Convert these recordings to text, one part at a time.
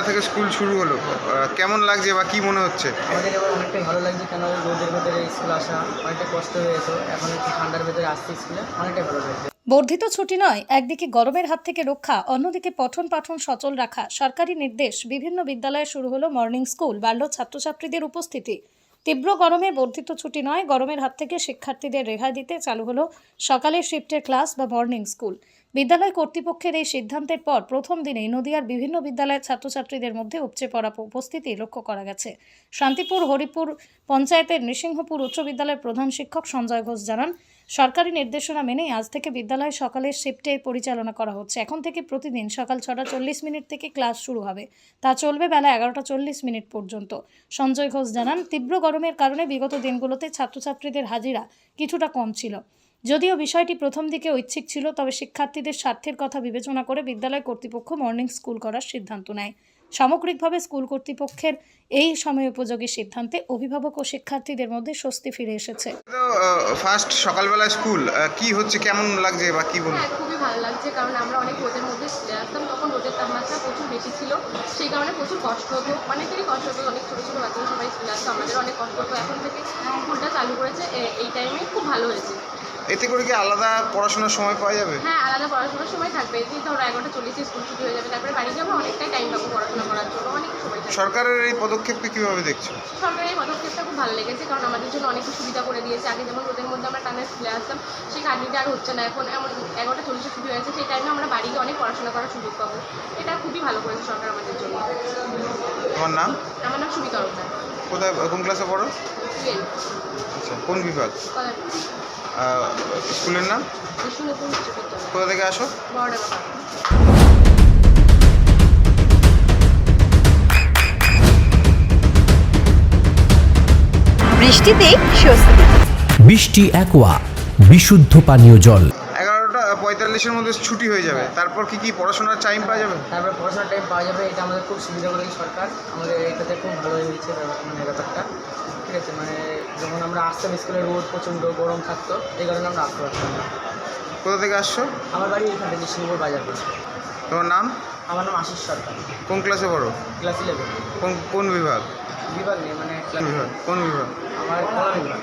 থেকে স্কুল শুরু হলো, কেমন লাগছে বা কি মনে হচ্ছে? আমাদের এবার অনেকটাই ভালো লাগছে, কেন রোদের ভেতরে স্কুল আসা অনেকটা কষ্ট হয়ে যেত, এখন একটু ঠান্ডার ভেতরে আসছে স্কুলে, অনেকটাই ভালো লাগছে। বর্ধিত ছুটি নয়, একদিকে গরমের হাত থেকে রক্ষা, অন্যদিকে পঠন পাঠন সচল রাখা সরকারি নির্দেশ। বিভিন্ন বিদ্যালয়ে শুরু হলো মর্নিং স্কুল, বাড়ল ছাত্রছাত্রীদের উপস্থিতি। তীব্র গরমে বর্ধিত ছুটি নয়, গরমের হাত থেকে শিক্ষার্থীদের রেহাই দিতে চালু হলো সকালের শিফটের ক্লাস বা মর্নিং স্কুল। বিদ্যালয় কর্তৃপক্ষের এই সিদ্ধান্তের পর প্রথম দিনেই নদিয়ার বিভিন্ন বিদ্যালয়ের ছাত্রছাত্রীদের মধ্যে উপচে পড়া উপস্থিতি লক্ষ্য করা গেছে। শান্তিপুর হরিপুর পঞ্চায়েতের নৃসিংহপুর উচ্চ বিদ্যালয়ের প্রধান শিক্ষক সঞ্জয় ঘোষ জানান, সরকারি নির্দেশনা মেনেই আজ থেকে বিদ্যালয় সকালের শিফটে পরিচালনা করা হচ্ছে। এখন থেকে প্রতিদিন সকাল 6:40 থেকে ক্লাস শুরু হবে, তা চলবে বেলা 11:40 পর্যন্ত। সঞ্জয় ঘোষ জানান, তীব্র গরমের কারণে বিগত দিনগুলোতে ছাত্রছাত্রীদের হাজিরা কিছুটা কম ছিল। যদিও বিষয়টি প্রথম দিকে ঐচ্ছিক ছিল, তবে শিক্ষার্থীদের স্বার্থের কথা বিবেচনা করে বিদ্যালয় কর্তৃপক্ষ মর্নিং স্কুল করার সিদ্ধান্ত নেয়। সামগ্রিকভাবে স্কুল কর্তৃপক্ষের এই সময়োপযোগী সিদ্ধান্তে অভিভাবক ও শিক্ষার্থীদের মধ্যে স্বস্তি ফিরে এসেছে। তো ফার্স্ট সকালবেলা স্কুল কি হচ্ছে, কেমন লাগছে বা কি বলুন? হ্যাঁ, খুবই ভালো লাগছে, কারণ আমরা অনেক রোদের মধ্যে স্কুলে আসতাম, তখন রোদের তাপমাত্রা প্রচুর বেশি ছিল, সেই কারণে প্রচুর কষ্ট হতো, অনেকেরই কষ্ট হতো, অনেক ছোটো ছোটো বাচ্চারা সবাই স্কুলে আসতো, আমাদের অনেক কষ্ট হতো। এখন থেকে স্কুলটা চালু করেছে, এই টাইমে খুব ভালো হয়েছে। এতে করে কি আলাদা পড়াশোনার সময় পাওয়া যাবে? হ্যাঁ, আলাদা পড়াশোনার সময় থাকবে, এই যে ধরো 11:40 স্কুল ছুটি হয়ে যাবে, তারপরে বাড়ি যাবো, অনেকটাই টাইম পাবো পড়াশোনা করার জন্য, অনেক সময় থাকবে। সরকারের এই পদক্ষেপকে কিভাবে দেখছো? সরকারের এই পদক্ষেপটা খুব ভালো লেগেছে, কারণ আমাদের জন্য অনেক সুবিধা করে দিয়েছে। আগে যেমন রোদের মধ্যে আমরা টানা স্কুলে আসতাম, সেই কাহিনিটা আর হচ্ছে না। এখন এমন 11:40 ছুটি হয়েছে, সেই টাইমে আমরা বাড়ি গিয়ে অনেক পড়াশোনা করার সুযোগ পাবো। এটা খুবই ভালো করেছে সরকার আমাদের জন্য। তোমার নাম? আমার নাম সুমিতা অরোরা। কোথায়, কোন ক্লাসে পড়ো? 12। আচ্ছা, কোন বিভাগ? কলারপুর। স্কুলের নাম? নৃসিংহপুর উচ্চ বিদ্যালয়। কোথা থেকে আসো? বড়ডাঙ্গা। বৃষ্টিতেই স্বস্তি। বৃষ্টি অ্যাকোয়া, বিশুদ্ধ পানীয় জল। 11:45 মধ্যে ছুটি হয়ে যাবে, তারপর কি পড়াশোনার টাইম পাওয়া যাবে? তারপরে পড়াশোনার টাইম পাওয়া যাবে, এটা আমাদের খুব সুবিধা করে দিয়েছে সরকার, আমাদের এটাতে খুব ভালো হয়েছে ব্যাপারটা। ঠিক আছে, যখন আমরা আসতাম স্কুলে রোদ প্রচণ্ড গরম থাকতো, এই কারণে আমরা আসতে পারতাম না। কোথা থেকে আসছো? আমার বাড়ি এখানে নৃসিংহপুর বাজার করছে। তোমার নাম? আমার নাম আশিস সরকার। কোন ক্লাসে পড়ো? ক্লাস 11। কোন বিভাগ? বিভাগ নেই, কোন বিভাগ? আমার কলা বিভাগ।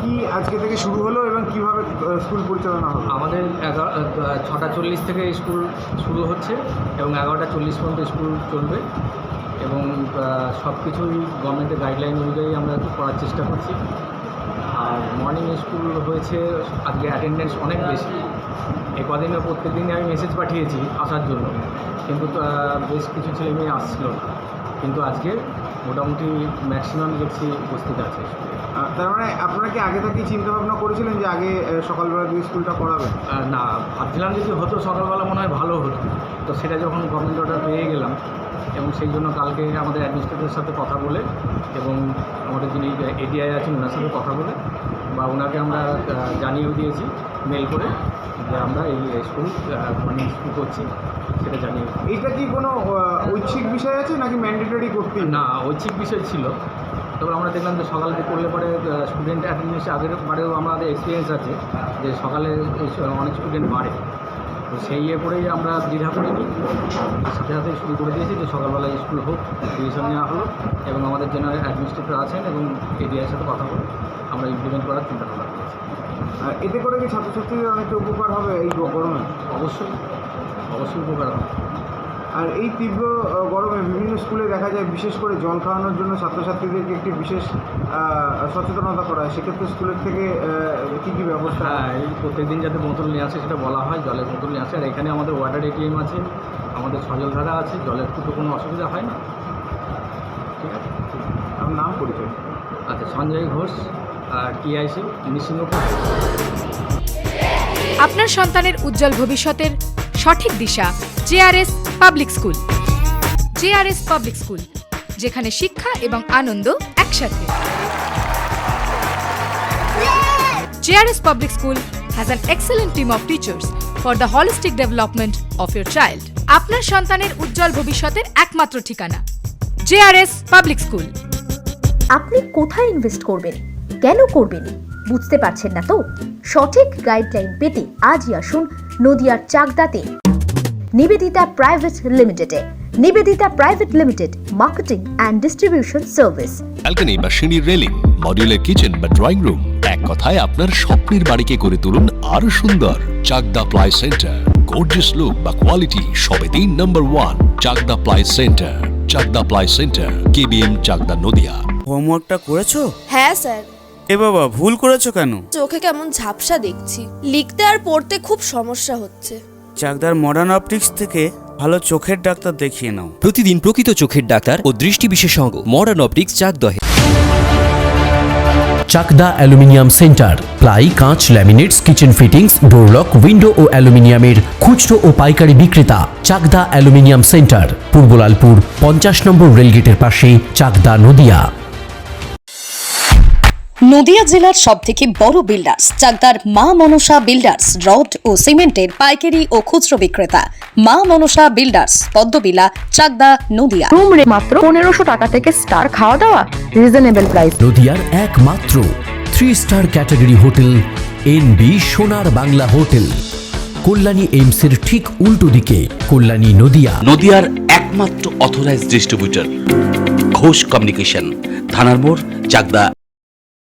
কি আজকে থেকে শুরু হলো এবং কিভাবে স্কুল পরিচালনা হলো? আমাদের 6:40 থেকে স্কুল শুরু হচ্ছে এবং 11:40 পর্যন্ত স্কুল চলবে, এবং সব কিছুই গভর্নমেন্টের গাইডলাইন অনুযায়ী আমরা করার চেষ্টা করছি। আর মর্নিং স্কুল হয়েছে, আজকে অ্যাটেন্ডেন্স অনেক বেশি। এই কদিনে প্রত্যেক দিনে আমি মেসেজ পাঠিয়েছি আসার জন্য, কিন্তু বেশ কিছু ছেলেমেয়ে আসছিল না, কিন্তু আজকে মোটামুটি ম্যাক্সিমাম দেখছি উপস্থিত আছে। তার মানে আপনারা কি আগে থেকেই চিন্তা ভাবনা করেছিলেন যে আগে সকালবেলা দিয়ে স্কুলটা করাবেন? না, ভাবছিলাম যদি হতো সকালবেলা মনে হয় ভালো হতো, তো সেটা যখন গভর্নমেন্ট অর্ডার পেয়ে গেলাম, এবং সেই জন্য কালকে আমাদের অ্যাডমিনিস্ট্রেটরের সাথে কথা বলে এবং আমাদের যিনি এডিআই আছেন ওনার সাথে কথা বলে বা ওনাকে আমরা জানিয়েও দিয়েছি মেল করে যে আমরা এই স্কুল মর্নিং স্কুল করছি, সেটা জানিয়ে। এইটা কি কোনো ঐচ্ছিক বিষয় আছে নাকি ম্যান্ডেটরি করতে? না, ঐচ্ছিক বিষয় ছিল, তবে আমরা দেখলাম যে সকালে করলে পরে স্টুডেন্ট অ্যাটেন্ডেন্স আগের বারেও আমাদের এক্সপিরিয়েন্স আছে যে সকালে অনেক স্টুডেন্ট বাড়ে, তো সেই করেই আমরা দ্বিধা করিনি, সাথে সাথে শুরু করে দিয়েছি যে সকালবেলা স্কুল হোক, ডিভিশন নেওয়া হলো, এবং আমাদের জেনারেল অ্যাডমিনিস্ট্রেটর আছেন এবং এডিআইয়ের সাথে কথা বলে আমরা ইমপ্লিমেন্ট করার চিন্তা ভাবনা করেছি। এতে করে কি ছাত্রছাত্রীদের অনেকটা উপকার হবে এই গরমে? অবশ্যই উপকার হবে। আর এই তীব্র গরমে বিভিন্ন স্কুলে দেখা যায় বিশেষ করে জল খাওয়ানোর জন্য ছাত্রছাত্রীদেরকে একটি বিশেষ সচেতনতা করা হয়, সেক্ষেত্রে স্কুলের থেকে কী ব্যবস্থা? হ্যাঁ, এই প্রত্যেকদিন যাতে বোতল নিয়ে আসে সেটা বলা হয়, জলের বোতল নিয়ে আসে। আর এখানে আমাদের ওয়াটার এটিএম আছে, আমাদের সজলধারা আছে, জলের তো কোনো অসুবিধা হয় না। ঠিক আছে, আমার নাম পরিচয়? আচ্ছা, সঞ্জয় ঘোষ, টিআইসি, নৃসিংহপুর। আপনার সন্তানের উজ্জ্বল ভবিষ্যতের সঠিক দিশা JRS public school. JRS public school, যেখানে শিক্ষা এবং আনন্দ একসাথে। JRS public school has an excellent team of teachers for the holistic development of your child. আপনার সন্তানের উজ্জ্বল ভবিষ্যতের একমাত্র ঠিকানা জেআরএস পাবলিক স্কুল। আপনি কোথায় ইনভেস্ট করবেন, কেন করবেন, বুঝতে পারছেন না তো? সঠিক গাইডলাইন পেতে আজই আসুন নদিয়ার চাকদাতে নিবেদিতা প্রাইভেট লিমিটেডে। Nivedita private limited, marketing and distribution service. Balcony বা সিঁড়ির রেলিং, মডিউলার কিচেন বা ড্রয়িং রুম, এক কথায় আপনার স্বপ্নের বাড়িকে করে তুলুন আরো সুন্দর। Chakdah ply centre, gorgeous look বা কোয়ালিটি সবেতেই number 1। Chakdah ply centre, Chakdah ply centre, KBM, Chakdah, Nadia. হোমওয়ার্কটা করেছো? হ্যাঁ স্যার। এ বাবা, ভুল করেছো কেন? চোখে কেমন ঝাপসা দেখছি, লিখতে আর পড়তে খুব সমস্যা হচ্ছে। চাকদার মডার্ন অপটিক্স থেকে ভালো চোখের ডাক্তার দেখিয়ে নাও। প্রতিদিন প্রকৃত চোখের ডাক্তার ও দৃষ্টি বিশেষজ্ঞ মডার্ন অপটিক্স চাকদহে। চাকদা অ্যালুমিনিয়াম সেন্টার, প্লাই, কাঁচ, laminates, kitchen fittings, door lock, window ও অ্যালুমিনিয়ামের খুচরো ও পাইকারি বিক্রেতা। চাকদা অ্যালুমিনিয়াম সেন্টার, পূর্বলালপুর 50 নম্বর রেলগেটের পাশে, চাকদা, নদিয়া। নদিয়া জেলার সবথেকে বড় বিল্ডার্স চাকদার মা মনসা বিল্ডার্স, রড ও সিমেন্টের পাইকারি ও খুচরো বিক্রেতা। Maa Manasa builders, Padmabila, Chakdah, Nadia. Room rate মাত্র 1500 টাকা থেকে স্টার, খাওয়া দাওয়া রিজনেবল প্রাইস। নদিয়ার একমাত্র 3 স্টার ক্যাটাগরি হোটেল এনবি সোনার বাংলা হোটেল, কল্যাণী এইমসের ঠিক উল্টো দিকে, কল্যাণী, নদিয়া। নদিয়ার একমাত্র অথরাইজড ডিস্ট্রিবিউটর ঘোষ কমিউনিকেশন, থানার মোড়, চাকদা।